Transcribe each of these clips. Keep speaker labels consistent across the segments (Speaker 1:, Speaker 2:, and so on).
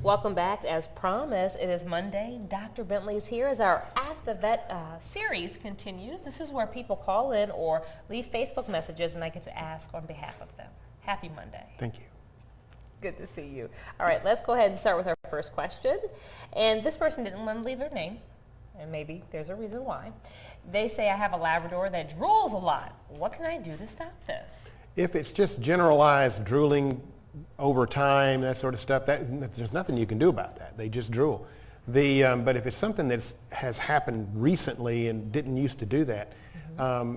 Speaker 1: Welcome back. As promised, it is Monday. Dr. Bentley is here as our Ask the Vet series continues. This is where people call in or leave Facebook messages and I get to ask on behalf of them. Happy Monday.
Speaker 2: Thank you.
Speaker 1: Good to see you. All right, let's go ahead and start with our first question. And this person didn't want to leave their name, and maybe there's a reason why. They say, I have a Labrador that drools a lot. What can I do to stop this?
Speaker 2: If it's just generalized drooling over time, that sort of stuff, there's nothing you can do about that. They just drool. But if it's something that has happened recently and didn't used to do that,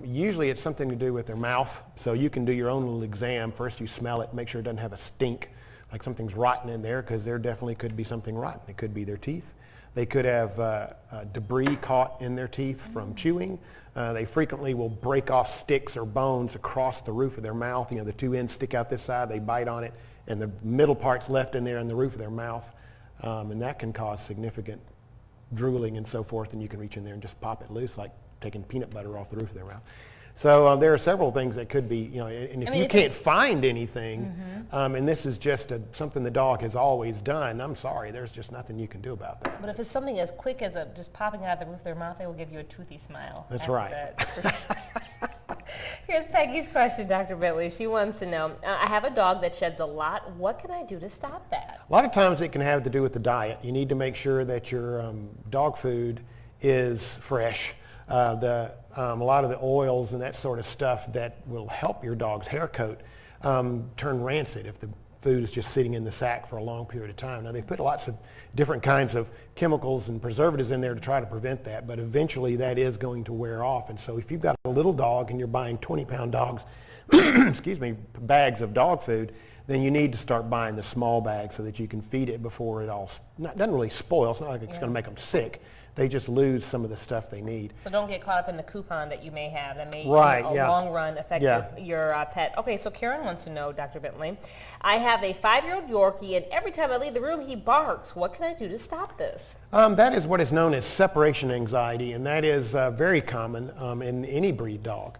Speaker 2: usually it's something to do with their mouth. So you can do your own little exam. First you smell it, make sure it doesn't have a stink, like something's rotten in there, because there definitely could be something rotten. It could be their teeth. They could have debris caught in their teeth from chewing. They frequently will break off sticks or bones across the roof of their mouth. You know, the two ends stick out this side, they bite on it, and the middle part's left in there in the roof of their mouth. And that can cause significant drooling and so forth, and you can reach in there and just pop it loose like taking peanut butter off the roof of their mouth. So there are several things that could be, you know, and if you can't find anything, and this is just something the dog has always done, I'm sorry, there's just nothing you can do about that.
Speaker 1: But if it's something as quick as just popping out of the roof of their mouth, they will give you a toothy smile.
Speaker 2: That's right.
Speaker 1: Here's Peggy's question, Dr. Bentley. She wants to know, I have a dog that sheds a lot. What can I do to stop that?
Speaker 2: A lot of times it can have to do with the diet. You need to make sure that your dog food is fresh. A lot of the oils and that sort of stuff that will help your dog's hair coat turn rancid if the food is just sitting in the sack for a long period of time. Now they put lots of different kinds of chemicals and preservatives in there to try to prevent that, but eventually that is going to wear off. And so if you've got a little dog and you're buying 20-pound dogs, excuse me, bags of dog food, then you need to start buying the small bags so that you can feed it before it all doesn't really spoil. It's not like it's going to make them sick. They just lose some of the stuff they need.
Speaker 1: So don't get caught up in the coupon that you may have that may, long run affect your pet. Okay, so Karen wants to know, Dr. Bentley, I have a 5-year-old Yorkie, and every time I leave the room, he barks. What can I do to stop this?
Speaker 2: That is what is known as separation anxiety, and that is very common in any breed dog.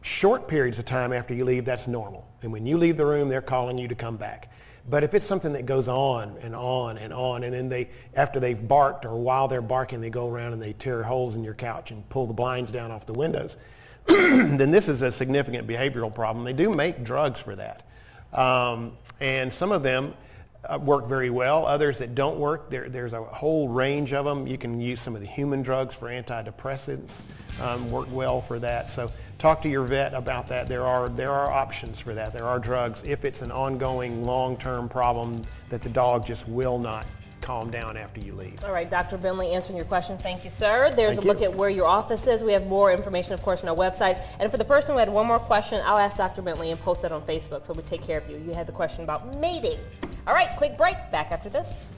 Speaker 2: Short periods of time after you leave, that's normal. And when you leave the room, they're calling you to come back. But if it's something that goes on and on and on, and then after they've barked or while they're barking, they go around and they tear holes in your couch and pull the blinds down off the windows, then this is a significant behavioral problem. They do make drugs for that. And some of them work very well. Others that don't work, there's a whole range of them. You can use some of the human drugs for antidepressants, work well for that. So talk to your vet about that. There are options for that. There are drugs if it's an ongoing long-term problem that the dog just will not calm down after you leave.
Speaker 1: All right, Dr. Bentley answering your question. Thank you, sir. There's a look at where your office is. We have more information, of course, on our website. And for the person who had one more question, I'll ask Dr. Bentley and post that on Facebook so we take care of you. You had the question about mating. All right, quick break. Back after this.